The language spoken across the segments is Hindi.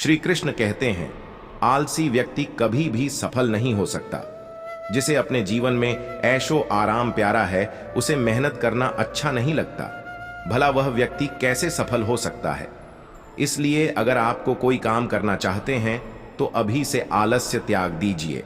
श्री कृष्ण कहते हैं, आलसी व्यक्ति कभी भी सफल नहीं हो सकता। जिसे अपने जीवन में ऐशो आराम प्यारा है, उसे मेहनत करना अच्छा नहीं लगता। भला वह व्यक्ति कैसे सफल हो सकता है? इसलिए अगर आपको कोई काम करना चाहते हैं तो अभी से आलस्य त्याग दीजिए।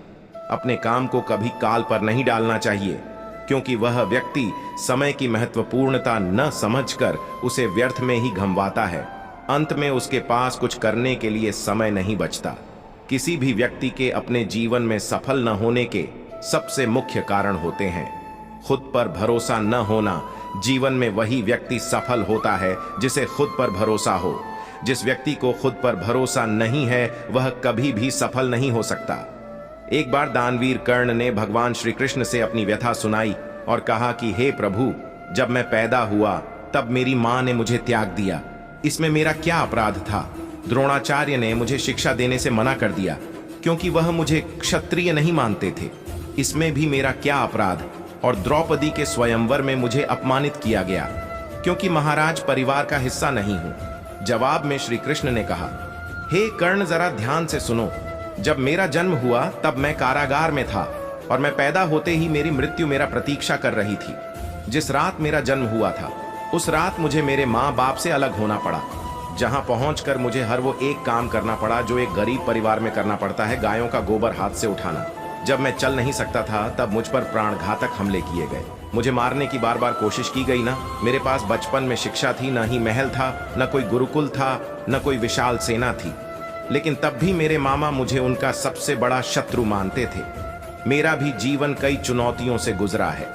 अपने काम को कभी काल पर नहीं डालना चाहिए, क्योंकि वह व्यक्ति समय की महत्वपूर्णता न समझकर उसे व्यर्थ में ही घमवाता है। अंत में उसके पास कुछ करने के लिए समय नहीं बचता। किसी भी व्यक्ति के अपने जीवन में सफल न होने के सबसे मुख्य कारण होते हैं खुद पर भरोसा न होना। जीवन में वही व्यक्ति सफल होता है जिसे खुद पर भरोसा हो। जिस व्यक्ति को खुद पर भरोसा नहीं है वह कभी भी सफल नहीं हो सकता। एक बार दानवीर कर्ण ने भगवान श्री कृष्ण से अपनी व्यथा सुनाई और कहा कि हे प्रभु, जब मैं पैदा हुआ तब मेरी मां ने मुझे त्याग दिया। इसमें मेरा क्या अपराध था? द्रोणाचार्य ने मुझे शिक्षा देने से मना कर दिया क्योंकि वह मुझे क्षत्रिय नहीं मानते थे। इसमें भी मेरा क्या अपराध? और द्रौपदी के स्वयंवर में मुझे अपमानित किया गया क्योंकि महाराज परिवार का हिस्सा नहीं हूं। जवाब में श्री कृष्ण ने कहा, हे कर्ण, जरा ध्यान से सुनो। जब मेरा जन्म हुआ तब मैं कारागार में था और मैं पैदा होते ही मेरी मृत्यु मेरा प्रतीक्षा कर रही थी। जिस रात मेरा जन्म हुआ था उस रात मुझे मेरे माँ बाप से अलग होना पड़ा, जहां पहुंचकर मुझे हर वो एक काम करना पड़ा जो एक गरीब परिवार में करना पड़ता है, गायों का गोबर हाथ से उठाना। जब मैं चल नहीं सकता था तब मुझ पर प्राणघातक हमले किए गए। मुझे मारने की बार बार कोशिश की गई ना। मेरे पास बचपन में शिक्षा थी, न ही महल था, न कोई गुरुकुल था, न कोई विशाल सेना थी। लेकिन तब भी मेरे मामा मुझे उनका सबसे बड़ा शत्रु मानते थे। मेरा भी जीवन कई चुनौतियों से गुजरा है।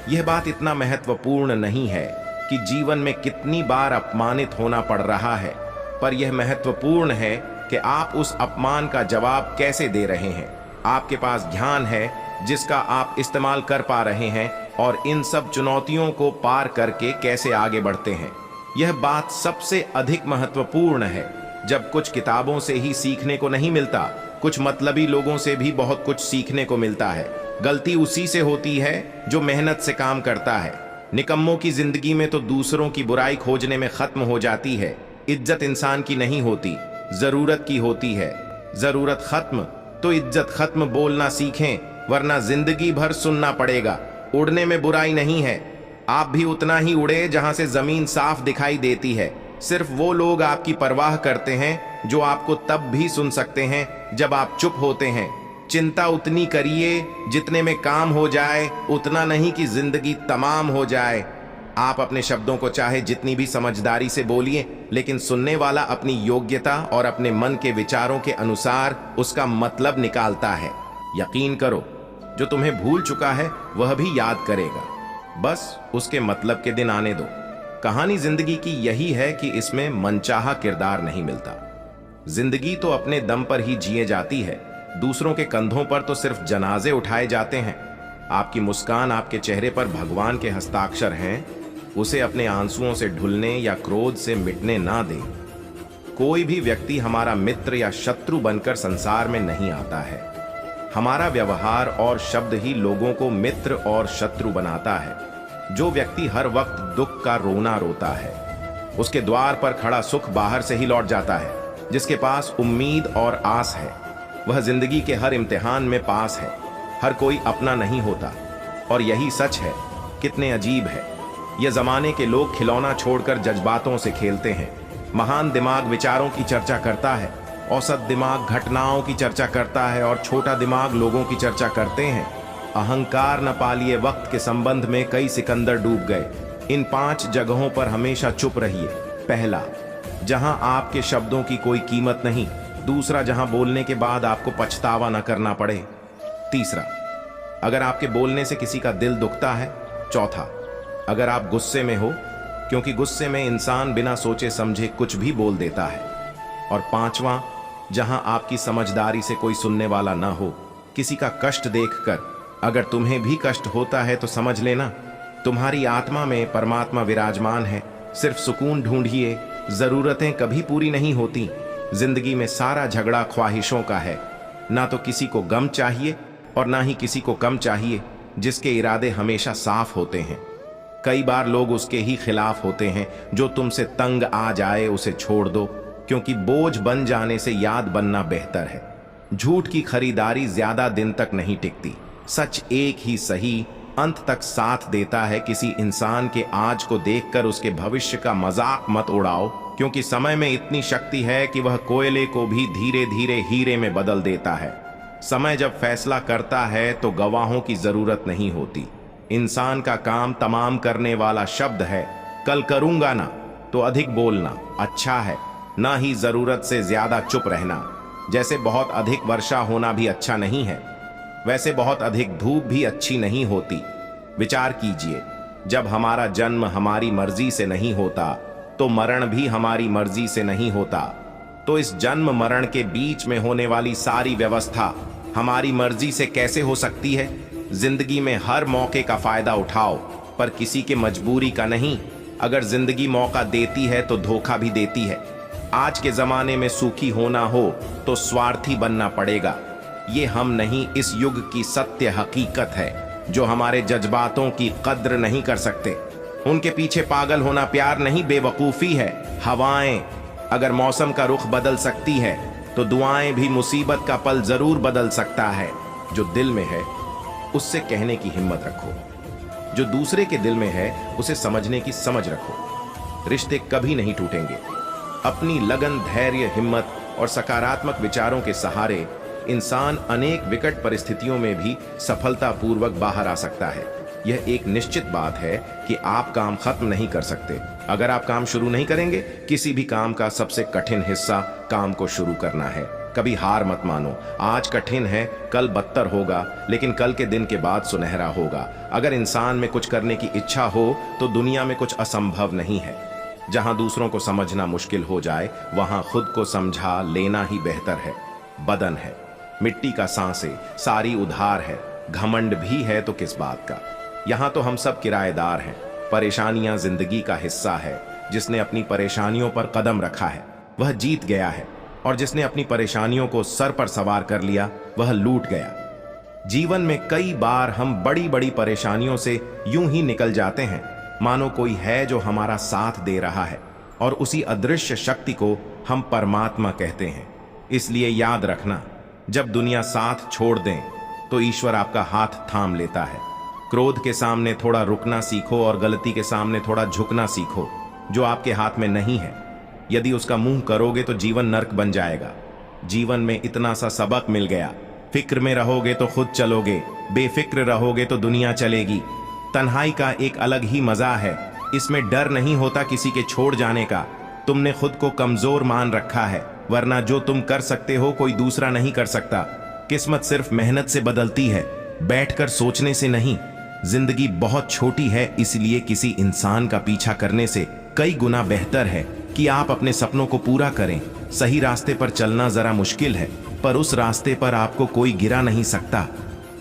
यह बात इतना महत्वपूर्ण नहीं है कि जीवन में कितनी बार अपमानित होना पड़ रहा है, पर यह महत्वपूर्ण है कि आप उस अपमान का जवाब कैसे दे रहे हैं। आपके पास ज्ञान है जिसका आप इस्तेमाल कर पा रहे हैं और इन सब चुनौतियों को पार करके कैसे आगे बढ़ते हैं। यह बात सबसे अधिक महत्वपूर्ण है। जब कुछ किताबों से ही सीखने को नहीं मिलता, कुछ मतलबी लोगों से भी बहुत कुछ सीखने को मिलता है। गलती उसी से होती है जो मेहनत से काम करता है। निकम्मों की जिंदगी में तो दूसरों की बुराई खोजने में खत्म हो जाती है। इज्जत इंसान की नहीं होती, जरूरत की होती है। जरूरत खत्म तो इज्जत खत्म बोलना सीखें, वरना जिंदगी भर सुनना पड़ेगा। उड़ने में बुराई नहीं है। आप भी उतना ही उड़े जहां से जमीन साफ दिखाई देती है। सिर्फ वो लोग आपकी परवाह करते हैं जो आपको तब भी सुन सकते हैं जब आप चुप होते हैं। चिंता उतनी करिए जितने में काम हो जाए, उतना नहीं कि जिंदगी तमाम हो जाए। आप अपने शब्दों को चाहे जितनी भी समझदारी से बोलिए, लेकिन सुनने वाला अपनी योग्यता और अपने मन के विचारों के अनुसार उसका मतलब निकालता है। यकीन करो, जो तुम्हें भूल चुका है वह भी याद करेगा। बस उसके मतलब के दिन आने दो। कहानी जिंदगी की यही है कि इसमें मनचाहा किरदार नहीं मिलता। जिंदगी तो अपने दम पर ही जिए जाती है। दूसरों के कंधों पर तो सिर्फ जनाजे उठाए जाते हैं। आपकी मुस्कान आपके चेहरे पर भगवान के हस्ताक्षर हैं। उसे अपने आंसुओं से ढुलने या क्रोध से मिटने ना दें। कोई भी व्यक्ति हमारा मित्र या शत्रु बनकर संसार में नहीं आता है। हमारा व्यवहार और शब्द ही लोगों को मित्र और शत्रु बनाता है। जो व्यक्ति हर वक्त दुख का रोना रोता है, उसके द्वार पर खड़ा सुख बाहर से ही लौट जाता है। जिसके पास उम्मीद और आस है, वह जिंदगी के हर इम्तिहान में पास है। हर कोई अपना नहीं होता, और यही सच है। कितने अजीब है, यह जमाने के लोग खिलौना छोड़कर जज्बातों से खेलते हैं। महान दिमाग विचारों की चर्चा करता है, औसत दिमाग घटनाओं की चर्चा करता है और छोटा दिमाग लोगों की चर्चा करते हैं। अहंकार न पालिए वक्त के संबंध में कई सिकंदर डूब गए। इन 5 जगहों पर हमेशा चुप रहिए। पहला, जहां आपके शब्दों की कोई कीमत नहीं। दूसरा, जहां बोलने के बाद आपको पछतावा न करना पड़े। तीसरा, अगर आपके बोलने से किसी का दिल दुखता है। चौथा, अगर आप गुस्से में हो, क्योंकि गुस्से में इंसान बिना सोचे समझे कुछ भी बोल देता है। और पांचवा, जहां आपकी समझदारी से कोई सुनने वाला ना हो। किसी का कष्ट देखकर अगर तुम्हें भी कष्ट होता है तो समझ लेना, तुम्हारी आत्मा में परमात्मा विराजमान है। सिर्फ सुकून ढूंढिए। जरूरतें कभी पूरी नहीं होती। जिंदगी में सारा झगड़ा ख्वाहिशों का है। ना तो किसी को गम चाहिए और ना ही किसी को कम चाहिए। जिसके इरादे हमेशा साफ होते हैं। कई बार लोग उसके ही खिलाफ होते हैं। जो तुमसे तंग आ जाए उसे छोड़ दो। क्योंकि बोझ बन जाने से याद बनना बेहतर है। झूठ की खरीदारी ज्यादा दिन तक नहीं टिकती। सच एक ही सही अंत तक साथ देता है। किसी इंसान के आज को देखकर उसके भविष्य का मजाक मत उड़ाओ, क्योंकि समय में इतनी शक्ति है कि वह कोयले को भी धीरे धीरे हीरे में बदल देता है। समय जब फैसला करता है तो गवाहों की जरूरत नहीं होती। इंसान का काम तमाम करने वाला शब्द है। कल करूंगा ना तो अधिक बोलना अच्छा है, ना ही जरूरत से ज्यादा चुप रहना। जैसे बहुत अधिक वर्षा होना भी अच्छा नहीं है, वैसे बहुत अधिक धूप भी अच्छी नहीं होती। विचार कीजिए, जब हमारा जन्म हमारी मर्जी से नहीं होता तो मरण भी हमारी मर्जी से नहीं होता। तो इस जन्म मरण के बीच में होने वाली सारी व्यवस्था हमारी मर्जी से कैसे हो सकती है? जिंदगी में हर मौके का फायदा उठाओ, पर किसी के मजबूरी का नहीं। अगर जिंदगी मौका देती है तो धोखा भी देती है। आज के जमाने में सुखी होना हो तो स्वार्थी बनना पड़ेगा। ये हम नहीं, इस युग की सत्य हकीकत है। जो हमारे जज्बातों की कद्र नहीं कर सकते, उनके पीछे पागल होना प्यार नहीं, बेवकूफी है। हवाएं अगर मौसम का रुख बदल सकती है तो दुआएं भी मुसीबत का पल जरूर बदल सकता है। जो दिल में है उससे कहने की हिम्मत रखो, जो दूसरे के दिल में है उसे समझने की समझ रखो। रिश्ते कभी नहीं टूटेंगे। अपनी लगन, धैर्य, हिम्मत और सकारात्मक विचारों के सहारे इंसान अनेक विकट परिस्थितियों में भी सफलतापूर्वक बाहर आ सकता है। यह एक निश्चित बात है कि आप काम खत्म नहीं कर सकते अगर आप काम शुरू नहीं करेंगे। किसी भी काम का सबसे कठिन हिस्सा काम को शुरू करना है। कभी हार मत मानो। आज कठिन है, कल बदतर होगा, लेकिन कल के दिन के बाद सुनहरा होगा। अगर इंसान में कुछ करने की इच्छा हो तो दुनिया में कुछ असंभव नहीं है। जहां दूसरों को समझना मुश्किल हो जाए, वहां खुद को समझा लेना ही बेहतर है। बदन है, मिट्टी का सांसें, सारी उधार है। घमंड भी है तो किस बात का? यहां तो हम सब किराएदार हैं। परेशानियां जिंदगी का हिस्सा है। जिसने अपनी परेशानियों पर कदम रखा है वह जीत गया है, और जिसने अपनी परेशानियों को सर पर सवार कर लिया वह लूट गया। जीवन में कई बार हम बड़ी बड़ी परेशानियों से यूं ही निकल जाते हैं मानो कोई है जो हमारा साथ दे रहा है, और उसी अदृश्य शक्ति को हम परमात्मा कहते हैं। इसलिए याद रखना, जब दुनिया साथ छोड़ दें तो ईश्वर आपका हाथ थाम लेता है। क्रोध के सामने थोड़ा रुकना सीखो और गलती के सामने थोड़ा झुकना सीखो। जो आपके हाथ में नहीं है, यदि उसका मुंह करोगे तो जीवन नर्क बन जाएगा। जीवन में इतना सा सबक मिल गया। फिक्र में रहोगे तो खुद चलोगे, बेफिक्र रहोगे तो दुनिया चलेगी। तन्हाई का एक अलग ही मजा है। इसमें डर नहीं होता किसी के छोड़ जाने का। तुमने खुद को कमजोर मान रखा है, वरना जो तुम कर सकते हो कोई दूसरा नहीं कर सकता। किस्मत सिर्फ मेहनत से बदलती है, बैठकर सोचने से नहीं। जिंदगी बहुत छोटी है, इसलिए किसी इंसान का पीछा करने से कई गुना बेहतर है कि आप अपने सपनों को पूरा करें। सही रास्ते पर चलना जरा मुश्किल है, पर उस रास्ते पर आपको कोई गिरा नहीं सकता।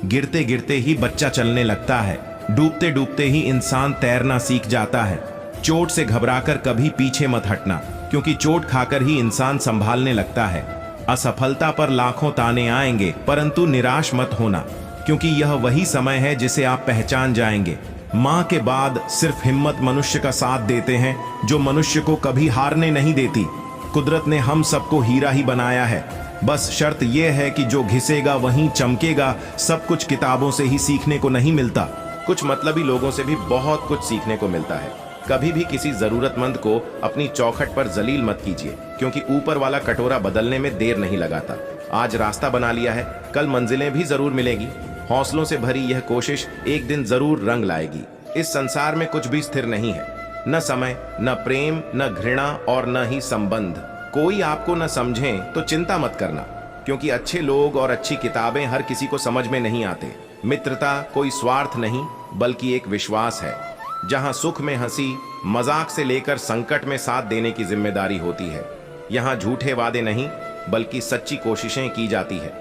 गिरते गिरते ही बच्चा चलने लगता है, डूबते डूबते ही इंसान तैरना सीख जाता है। चोट से घबराकर कभी पीछे मत हटना, क्योंकि चोट खाकर ही इंसान संभालने लगता है। असफलता पर लाखों ताने आएंगे, परंतु निराश मत होना, क्योंकि यह वही समय है जिसे आप पहचान जाएंगे। मां के बाद सिर्फ हिम्मत मनुष्य का साथ देते हैं, जो मनुष्य को कभी हारने नहीं देती। कुदरत ने हम सबको हीरा ही बनाया है, बस शर्त यह है कि जो घिसेगा वहीं चमकेगा। सब कुछ किताबों से ही सीखने को नहीं मिलता, कुछ मतलबी लोगों से भी बहुत कुछ सीखने को मिलता है। कभी भी किसी जरूरतमंद को अपनी चौखट पर जलील मत कीजिए, क्योंकि ऊपर वाला कटोरा बदलने में देर नहीं लगाता। आज रास्ता बना लिया है, कल मंजिलें भी जरूर मिलेगी। हौसलों से भरी यह कोशिश एक दिन जरूर रंग लाएगी। इस संसार में कुछ भी स्थिर नहीं है, न समय, न प्रेम, न घृणा और न ही संबंध। कोई आपको न समझे तो चिंता मत करना, क्योंकि अच्छे लोग और अच्छी किताबें हर किसी को समझ में नहीं आते। मित्रता कोई स्वार्थ नहीं, बल्कि एक विश्वास है, जहां सुख में हंसी, मजाक से लेकर संकट में साथ देने की जिम्मेदारी होती है। यहाँ झूठे वादे नहीं, बल्कि सच्ची कोशिशें की जाती है।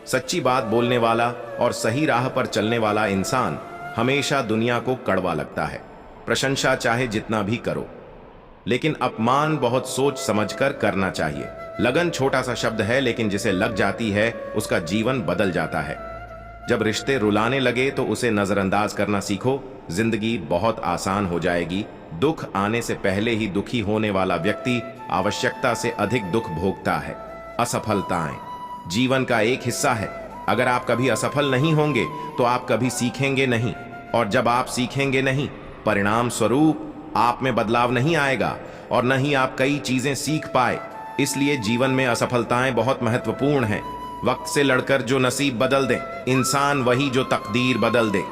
सच्ची बात बोलने वाला और सही राह पर चलने वाला इंसान हमेशा दुनिया को कड़वा लगता है। प्रशंसा चाहे जितना भी करो, लेकिन अपमान बहुत सोच समझकर करना चाहिए। लगन छोटा सा शब्द है, लेकिन जिसे लग जाती है उसका जीवन बदल जाता है। जब रिश्ते रुलाने लगे तो उसे नजरअंदाज करना सीखो, जिंदगी बहुत आसान हो जाएगी। दुख आने से पहले ही दुखी होने वाला व्यक्ति आवश्यकता से अधिक दुख भोगता है। असफलताएं जीवन का एक हिस्सा है। अगर आप कभी असफल नहीं होंगे तो आप कभी सीखेंगे नहीं, और जब आप सीखेंगे नहीं, परिणाम स्वरूप आप में बदलाव नहीं आएगा और न ही आप कई चीजें सीख पाए। इसलिए जीवन में असफलताएं बहुत महत्वपूर्ण हैं। वक्त से लड़कर जो नसीब बदल दे इंसान, वही जो तकदीर बदल दे।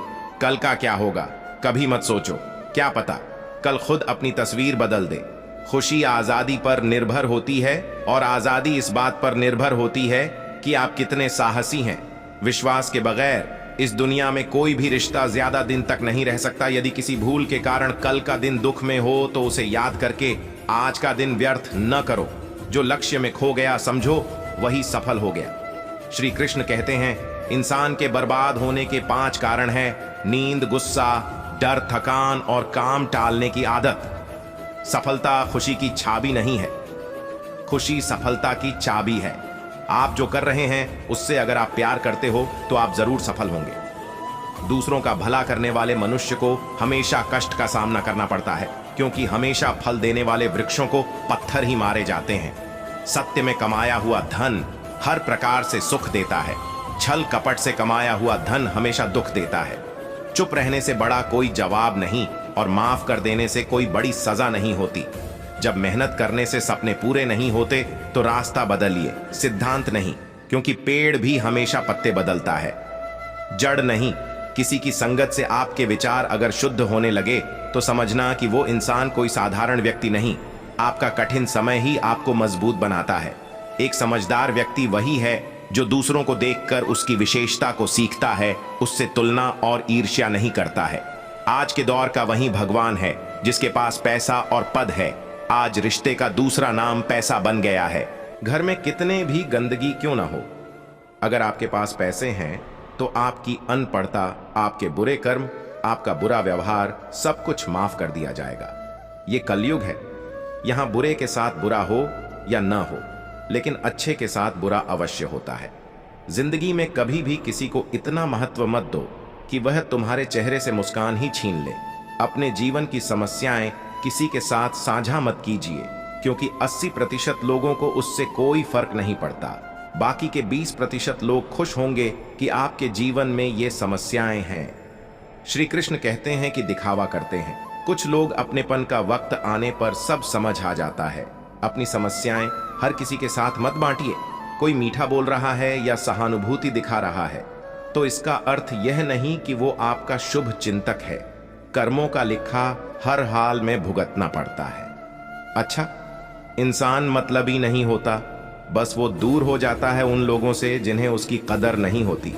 कल का क्या होगा कभी मत सोचो, क्या पता कल खुद अपनी तस्वीर बदल दे। खुशी आजादी पर निर्भर होती है और आजादी इस बात पर निर्भर होती है कि आप कितने साहसी हैं। विश्वास के बगैर इस दुनिया में कोई भी रिश्ता ज्यादा दिन तक नहीं रह सकता। यदि किसी भूल के कारण कल का दिन दुख में हो तो उसे याद करके आज का दिन व्यर्थ न करो। जो लक्ष्य में खो गया समझो वही सफल हो गया। श्री कृष्ण कहते हैं इंसान के बर्बाद होने के 5 कारण हैं: नींद, गुस्सा, डर, थकान और काम टालने की आदत। सफलता खुशी की चाबी नहीं है, खुशी सफलता की चाबी है। आप जो कर रहे हैं उससे अगर आप प्यार करते हो तो आप जरूर सफल होंगे। दूसरों का भला करने वाले मनुष्य को हमेशा कष्ट का सामना करना पड़ता है, क्योंकि हमेशा फल देने वाले वृक्षों को पत्थर ही मारे जाते हैं। सत्य में कमाया हुआ धन हर प्रकार से सुख देता है, छल कपट से कमाया हुआ धन हमेशा दुख देता है। चुप रहने से बड़ा कोई जवाब नहीं और माफ कर देने से कोई बड़ी सजा नहीं होती। जब मेहनत करने से सपने पूरे नहीं होते तो रास्ता बदलिए, सिद्धांत नहीं, क्योंकि पेड़ भी हमेशा पत्ते बदलता है, जड़ नहीं। किसी की संगत से आपके विचार अगर शुद्ध होने लगे तो समझना कि वो इंसान कोई साधारण व्यक्ति नहीं। आपका कठिन समय ही आपको मजबूत बनाता है। एक समझदार व्यक्ति वही है जो दूसरों को देखकर उसकी विशेषता को सीखता है, उससे तुलना और ईर्ष्या नहीं करता है। आज के दौर का वही भगवान है जिसके पास पैसा और पद है। आज रिश्ते का दूसरा नाम पैसा बन गया है। घर में कितने भी गंदगी क्यों ना हो, अगर आपके पास पैसे हैं तो आपकी अनपढ़ता, आपके बुरे कर्म, आपका बुरा व्यवहार, सब कुछ माफ कर दिया जाएगा। ये कलयुग है, यहां बुरे के साथ बुरा हो या ना हो, लेकिन अच्छे के साथ बुरा अवश्य होता है। जिंदगी में कभी भी किसी को इतना महत्व मत दो कि वह तुम्हारे चेहरे से मुस्कान ही छीन ले। अपने जीवन की समस्याएं किसी के साथ साझा मत कीजिए, क्योंकि 80% लोगों को उससे कोई फर्क नहीं पड़ता। बाकी के 20% लोग खुश होंगे कि आपके जीवन में ये समस्याएं हैं। श्री कृष्ण कहते हैं कि दिखावा करते हैं। कुछ लोग अपनेपन का वक्त आने पर सब समझ आ जाता है। अपनी समस्याएं हर किसी के साथ मत बांटिए। कोई मीठा बोल रहा है या सहानुभूति दिखा रहा है तो इसका अर्थ यह नहीं कि वो आपका शुभ चिंतक है। कर्मों का लिखा हर हाल में भुगतना पड़ता है। अच्छा, इंसान मतलबी नहीं होता, बस वो दूर हो जाता है उन लोगों से जिन्हें उसकी कदर नहीं होती।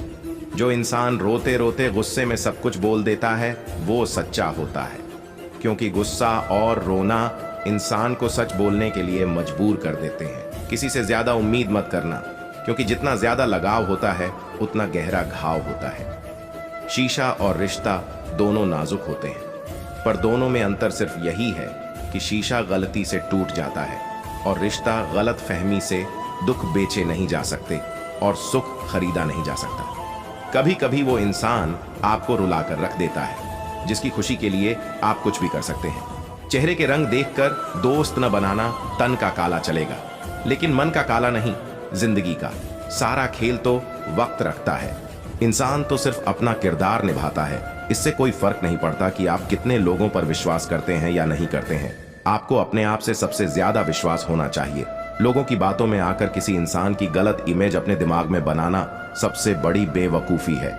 जो इंसान रोते रोते गुस्से में सब कुछ बोल देता है वो सच्चा होता है, क्योंकि गुस्सा और रोना इंसान को सच बोलने के लिए मजबूर कर देते हैं। किसी से ज्यादा उम्मीद मत करना, क्योंकि जितना ज्यादा लगाव होता है उतना गहरा घाव होता है। शीशा और रिश्ता दोनों नाजुक होते हैं, पर दोनों में अंतर सिर्फ यही है कि शीशा गलती से टूट जाता है और रिश्ता गलत फहमी से दुख बेचे नहीं जा सकते और सुख खरीदा नहीं जा सकता। कभी कभी वो इंसान आपको रुलाकर रख देता है जिसकी खुशी के लिए आप कुछ भी कर सकते हैं। चेहरे के रंग देखकर दोस्त न बनाना, तन का काला चलेगा लेकिन मन का काला नहीं। जिंदगी का सारा खेल तो वक्त रखता है। इंसान तो सिर्फ अपना किरदार निभाता है। इससे कोई फर्क नहीं पड़ता कि आप कितने लोगों पर विश्वास करते हैं या नहीं करते हैं। आपको अपने आप से सबसे ज्यादा विश्वास होना चाहिए। लोगों की बातों में आकर किसी इंसान की गलत इमेज अपने दिमाग में बनाना सबसे बड़ी बेवकूफी है।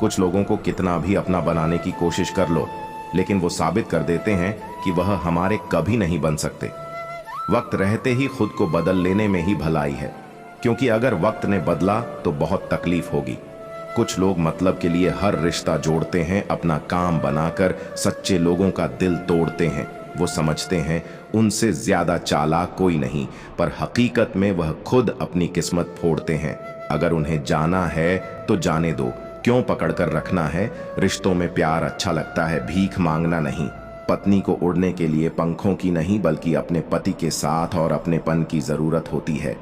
कुछ लोगों को कितना भी अपना बनाने की कोशिश कर लो, लेकिन वो साबित कर देते हैं कि वह हमारे कभी नहीं बन सकते। वक्त रहते ही खुद को बदल लेने में ही भलाई है, क्योंकि अगर वक्त ने बदला तो बहुत तकलीफ होगी। कुछ लोग मतलब के लिए हर रिश्ता जोड़ते हैं, अपना काम बनाकर सच्चे लोगों का दिल तोड़ते हैं। वो समझते हैं उनसे ज्यादा चालाक कोई नहीं, पर हकीकत में वह खुद अपनी किस्मत फोड़ते हैं। अगर उन्हें जाना है तो जाने दो, क्यों पकड़कर रखना है। रिश्तों में प्यार अच्छा लगता है, भीख मांगना नहीं। पत्नी को उड़ने के लिए पंखों की नहीं बल्कि अपने पति के साथ और अपनेपन की जरूरत होती है।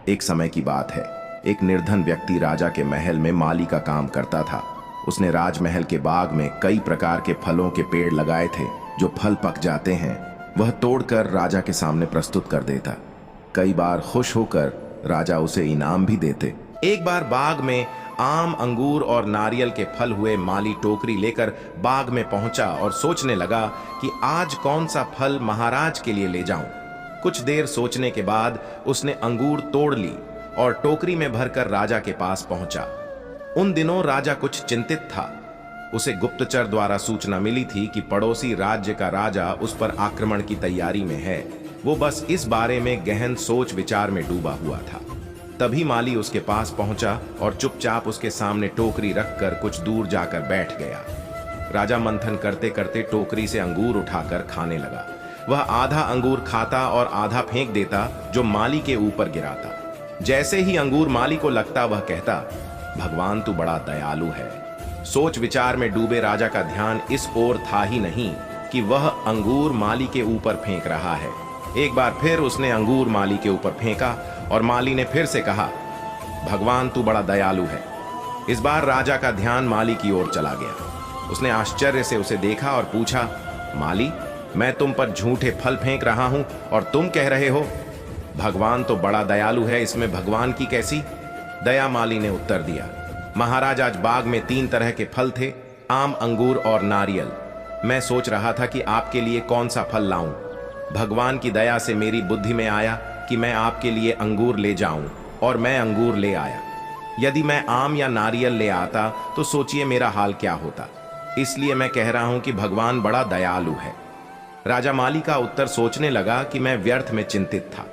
एक समय की बात है, एक निर्धन व्यक्ति राजा के महल में माली का काम करता था। उसने राजमहल के बाग में कई प्रकार के फलों के पेड़ लगाए थे। जो फल पक जाते हैं वह तोड़कर राजा के सामने प्रस्तुत कर देता। कई बार खुश होकर राजा उसे इनाम भी देते। एक बार बाग में आम, अंगूर और नारियल के फल हुए माली टोकरी लेकर बाग में पहुंचा और सोचने लगा कि आज कौन सा फल महाराज के लिए ले जाऊं। कुछ देर सोचने के बाद उसने अंगूर तोड़ ली और टोकरी में भरकर राजा के पास पहुंचा। उन दिनों राजा कुछ चिंतित था। उसे गुप्तचर द्वारा सूचना मिली थी कि पड़ोसी राज्य का राजा उस पर आक्रमण की तैयारी में है। वो बस इस बारे में गहन सोच विचार में डूबा हुआ था। तभी माली उसके पास पहुंचा और चुपचाप उसके सामने टोकरी रखकर कुछ दूर जाकर बैठ गया। राजा मंथन करते करते टोकरी से अंगूर उठाकर खाने लगा। वह आधा अंगूर खाता और आधा फेंक देता जो माली के ऊपर गिराता। जैसे ही अंगूर माली को लगता वह कहता, भगवान तू बड़ा दयालु है। सोच विचार में डूबे राजा का ध्यान इस ओर था ही नहीं कि वह अंगूर माली के ऊपर फेंक रहा है। एक बार फिर उसने अंगूर माली के ऊपर फेंका और माली ने फिर से कहा, भगवान तू बड़ा दयालु है। इस बार राजा का ध्यान माली की ओर चला गया। उसने आश्चर्य से उसे देखा और पूछा, माली, मैं तुम पर झूठे फल फेंक रहा हूं और तुम कह रहे हो भगवान तो बड़ा दयालु है, इसमें भगवान की कैसी दया? माली ने उत्तर दिया, महाराज आज बाग में 3 तरह के फल थे, आम, अंगूर और नारियल। मैं सोच रहा था कि आपके लिए कौन सा फल लाऊं। भगवान की दया से मेरी बुद्धि में आया कि मैं आपके लिए अंगूर ले जाऊं और मैं अंगूर ले आया। यदि मैं आम या नारियल ले आता तो सोचिए मेरा हाल क्या होता। इसलिए मैं कह रहा हूं कि भगवान बड़ा दयालु है। राजा माली का उत्तर सोचने लगा कि मैं व्यर्थ में चिंतित था।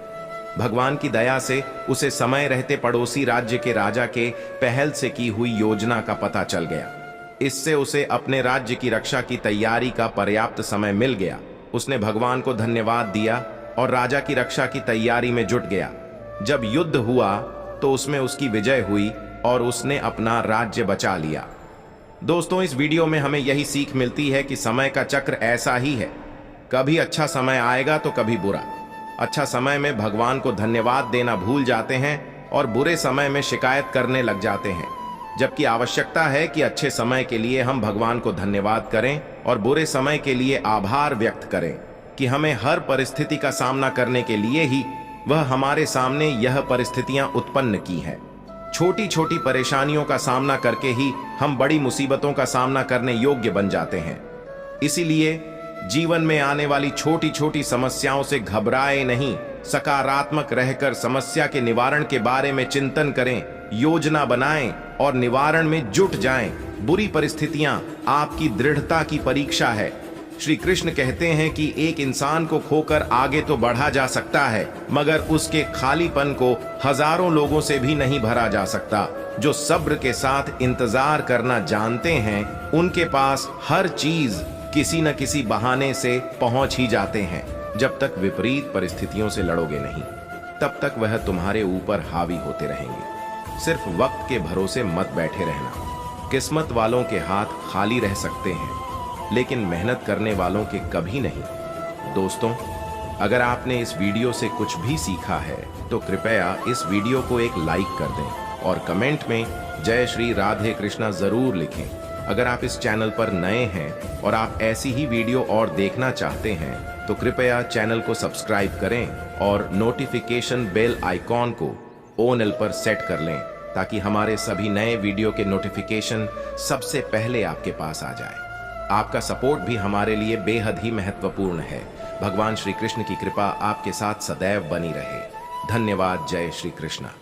भगवान की दया से उसे समय रहते पड़ोसी राज्य के राजा के पहल से की हुई योजना का पता चल गया। इससे उसे अपने राज्य की रक्षा की तैयारी का पर्याप्त समय मिल गया। उसने भगवान को धन्यवाद दिया और राजा की रक्षा की तैयारी में जुट गया। जब युद्ध हुआ तो उसमें उसकी विजय हुई और उसने अपना राज्य बचा लिया। दोस्तों, इस वीडियो में हमें यही सीख मिलती है कि समय का चक्र ऐसा ही है, कभी अच्छा समय आएगा तो कभी बुरा। अच्छा समय में भगवान को धन्यवाद देना भूल जाते हैं और बुरे समय में शिकायत करने लग जाते हैं, जबकि आवश्यकता है कि अच्छे समय के लिए हम भगवान को धन्यवाद करें और बुरे समय के लिए आभार व्यक्त करें कि हमें हर परिस्थिति का सामना करने के लिए ही वह हमारे सामने यह परिस्थितियां उत्पन्न की हैं। छोटी छोटी परेशानियों का सामना करके ही हम बड़ी मुसीबतों का सामना करने योग्य बन जाते हैं। इसीलिए जीवन में आने वाली छोटी छोटी समस्याओं से घबराए नहीं, सकारात्मक रहकर समस्या के निवारण के बारे में चिंतन करें, योजना बनाएं और निवारण में जुट जाएं। बुरी परिस्थितियां आपकी दृढ़ता की परीक्षा है। श्री कृष्ण कहते हैं कि एक इंसान को खोकर आगे तो बढ़ा जा सकता है, मगर उसके खालीपन को हजारों लोगों से भी नहीं भरा जा सकता। जो सब्र के साथ इंतजार करना जानते हैं, उनके पास हर चीज किसी न किसी बहाने से पहुंच ही जाते हैं। जब तक विपरीत परिस्थितियों से लड़ोगे नहीं, तब तक वह तुम्हारे ऊपर हावी होते रहेंगे। सिर्फ वक्त के भरोसे मत बैठे रहना। किस्मत वालों के हाथ खाली रह सकते हैं, लेकिन मेहनत करने वालों के कभी नहीं। दोस्तों, अगर आपने इस वीडियो से कुछ भी सीखा है तो कृपया इस वीडियो को एक लाइक कर दें और कमेंट में जय श्री राधे कृष्णा जरूर लिखें। अगर आप इस चैनल पर नए हैं और आप ऐसी ही वीडियो और देखना चाहते हैं तो कृपया चैनल को सब्सक्राइब करें और नोटिफिकेशन बेल आइकॉन को ऑल पर सेट कर लें, ताकि हमारे सभी नए वीडियो के नोटिफिकेशन सबसे पहले आपके पास आ जाए। आपका सपोर्ट भी हमारे लिए बेहद ही महत्वपूर्ण है। भगवान श्री कृष्ण की कृपा आपके साथ सदैव बनी रहे। धन्यवाद। जय श्री कृष्णा।